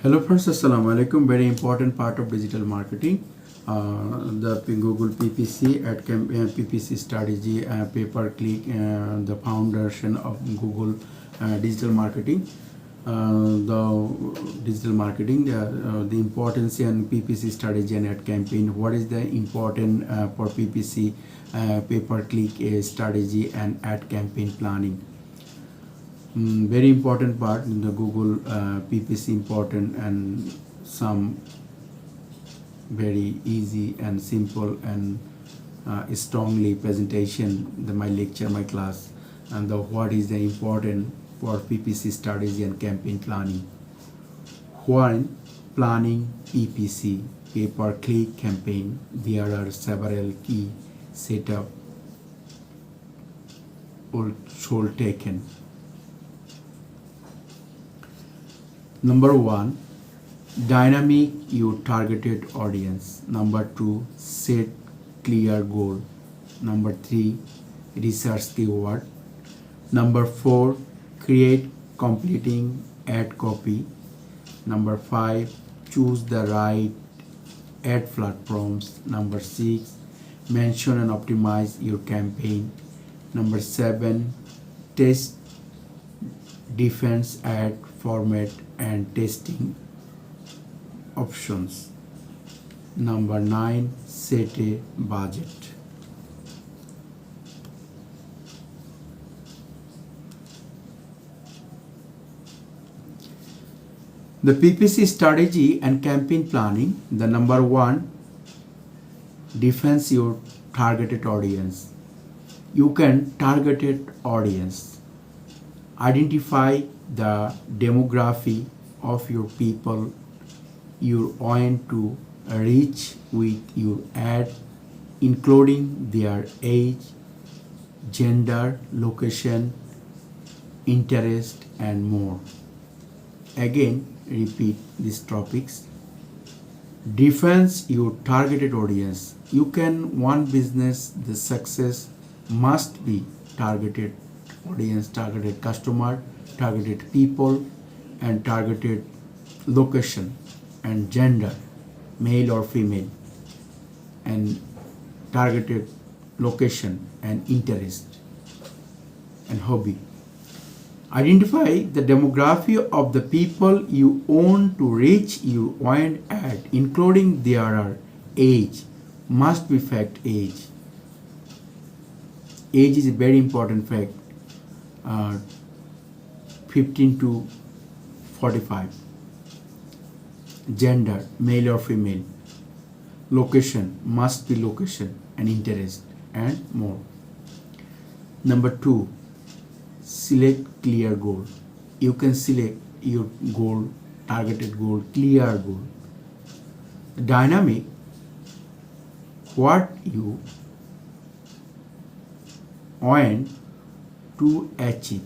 Hello friends, Assalamu alaikum. Very important part of digital marketing. The Google PPC PPC strategy, pay-per-click, the foundation of Google digital marketing. The digital marketing, the importance in PPC strategy and ad campaign. What is the important for PPC pay-per-click strategy and ad campaign planning? Very important part in the Google PPC important and some very easy and simple and strongly presentation my lecture my class and the what is the important for PPC strategy and campaign planning. When planning PPC pay per click campaign, there are several key setup should taken. Number 1, dynamic your targeted audience. Number 2, set clear goal. Number 3, research keyword. Number 4, create completing ad copy. Number 5, choose the right ad platforms. Number 6, mention and optimize your campaign. Number 7, test defense ad format and testing options. Number 9, set a budget. The PPC strategy and campaign planning. The number 1, define your targeted audience. You can targeted audience. Identify the demography of your people you want to reach with your ad, including their age, gender, location, interest, and more. Again, repeat these topics. Define your targeted audience. You can one business, the success must be targeted audience, targeted customer, targeted people, and targeted location and gender, male or female, and targeted location and interest and hobby. Identify the demography of the people you want to reach your want ad, including their age. Must be fact age. Age is a very important fact. 15 to 45. Gender, male or female. Location, must be location and interest and more. Number 2, select clear goal. You can select your goal, targeted goal, clear goal. Dynamic, what you want to achieve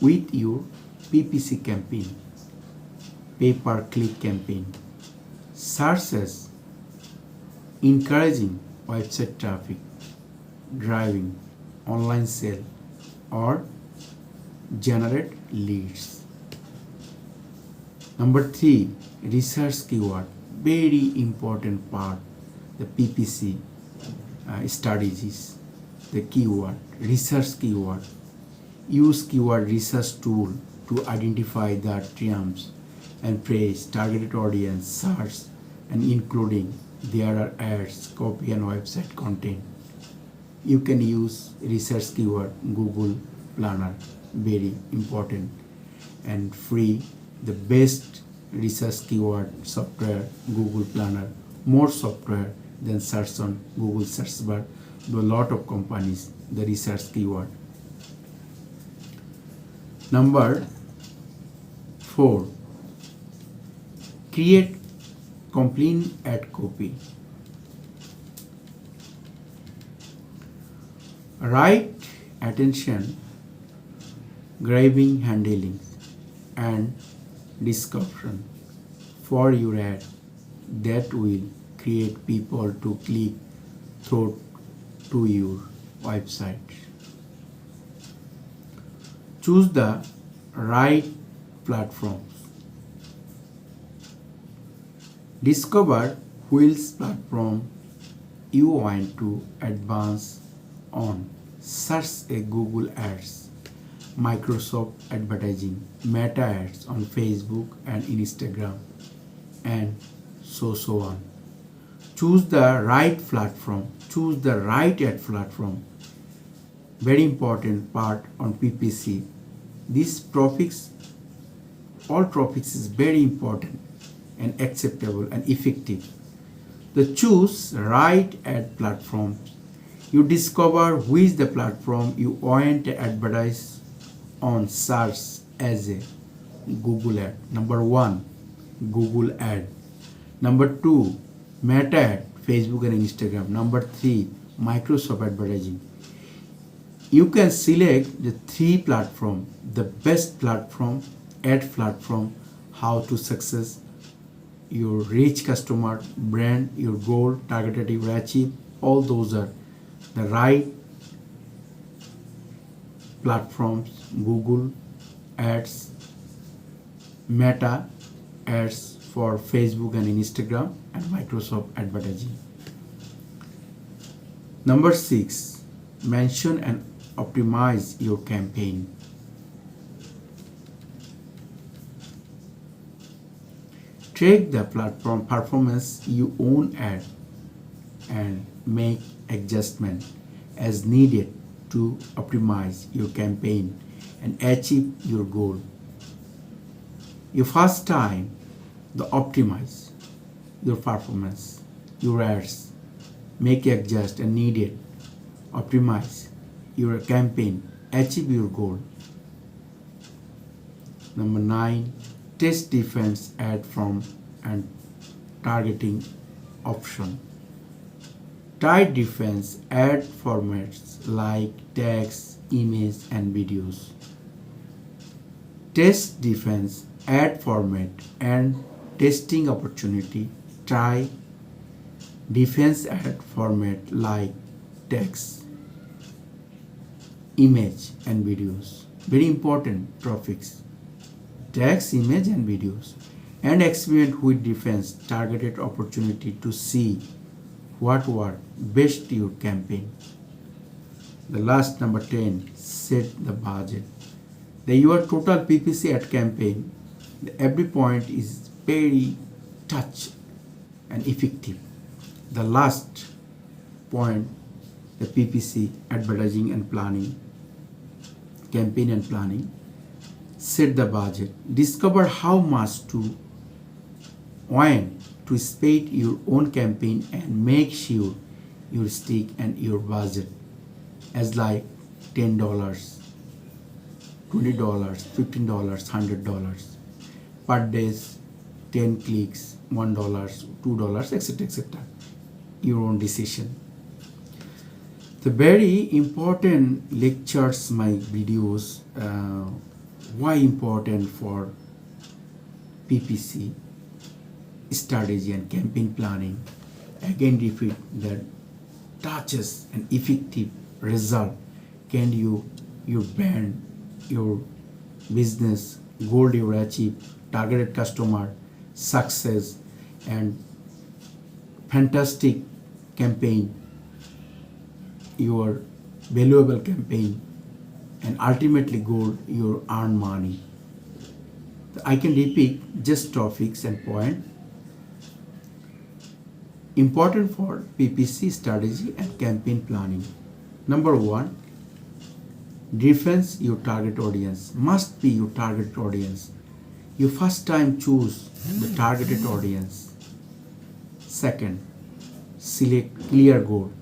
with your PPC campaign, pay-per-click campaign. Searches, encouraging website traffic, driving online sale or generate leads. Number 3, research keyword. Very important part, the PPC strategies. The keyword, research keyword. Use keyword research tool to identify the terms and phrase, targeted audience, search, and including there are ads, copy, and website content. You can use research keyword Google Planner, very important and free. The best research keyword software Google Planner, more software than search on Google search bar. Do a lot of companies the research keyword. Number 4, create complete ad copy. Right attention, grabbing handling and description for your ad that will create people to click through to your website. Choose the right platforms. Discover which platform you want to advance on. Search a Google Ads, Microsoft Advertising, Meta Ads on Facebook and Instagram, and so on. Choose the right platform. Choose the right ad platform. Very important part on PPC. This topics, all topics is very important and acceptable and effective. The choose right ad platform. You discover which the platform you want to advertise on. Search as a Google ad. Number 1, Google ad. Number 2, Meta ad, Facebook and Instagram. Number 3, Microsoft advertising. You can select the 3 platform, the best platform, ad platform, how to success your reach customer, brand, your goal, targeted you achieve. All those are the right platforms. Google ads, Meta ads for Facebook and Instagram, and Microsoft advertising. Number 6, mention and optimize your campaign. Track the platform performance you own ad and make adjustment as needed to optimize your campaign and achieve your goal. Your first time to optimize your performance, your ads, make adjust and needed, optimize your campaign, achieve your goal. Number 9, test different ad form and targeting option. Try different ad formats like text, image and videos. Test different ad format and testing opportunity. Try different ad format like text, image and videos. Very important topics. Text, image and videos, and experiment with different targeted opportunity to see what work best your campaign. The last, number 10, set the budget. Your total PPC ad campaign, every point is very touch and effective. The last point, the PPC advertising and planning, campaign and planning. Set the budget. Discover how much to when to spend your own campaign and make sure you stick and your budget as like $10, $20, $15, $100 per day, 10 clicks, $1, $2, etc., etc. Your own decision. The very important lectures, my videos, why important for PPC strategy and campaign planning. Again repeat that touches and effective result can your brand, your business goal you achieve, targeted customer success and fantastic campaign, your valuable campaign, and ultimately goal you earn money. I can repeat just topics and point important for PPC strategy and campaign planning. Number 1, define your target audience. Must be your target audience. You first time choose the targeted audience. Second, select clear goal.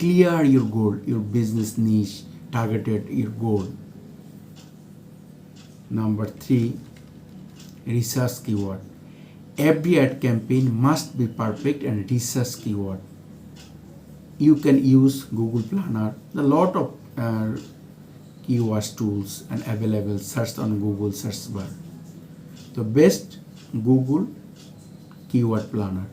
Clear your goal, your business niche, targeted your goal. Number 3, research keyword. Every ad campaign must be perfect and research keyword. You can use Google Planner. A lot of keywords tools and available. Search on Google search bar. The best Google keyword planner.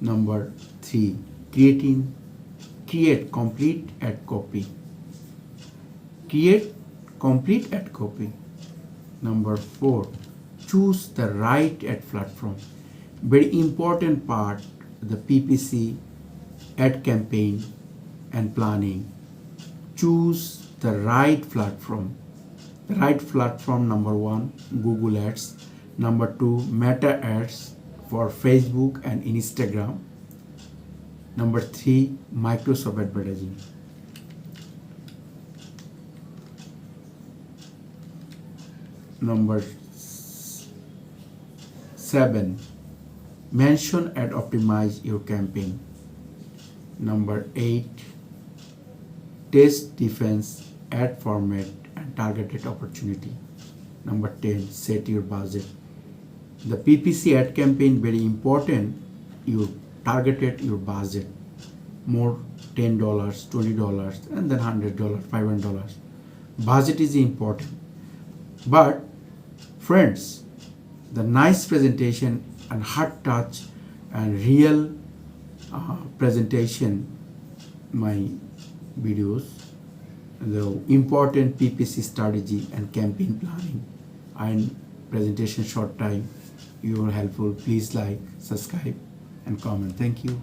Number 3, create complete ad copy. Create complete ad copy. Number 4, choose the right ad platform. Very important part, the PPC ad campaign and planning. Choose the right platform. The right platform, number one, Google Ads. Number two, Meta Ads for Facebook and Instagram. Number three, Microsoft advertising. Number 7, mention and optimize your campaign. Number 8, test defense, ad format and targeted opportunity. Number 10, set your budget. The PPC ad campaign very important. You targeted your budget more, $10, $20, and then $100, $500. Budget is important. But friends, the nice presentation and hard touch and real presentation, my videos, the important PPC strategy and campaign planning and presentation short time, you are helpful. Please like, subscribe and comment. Thank you.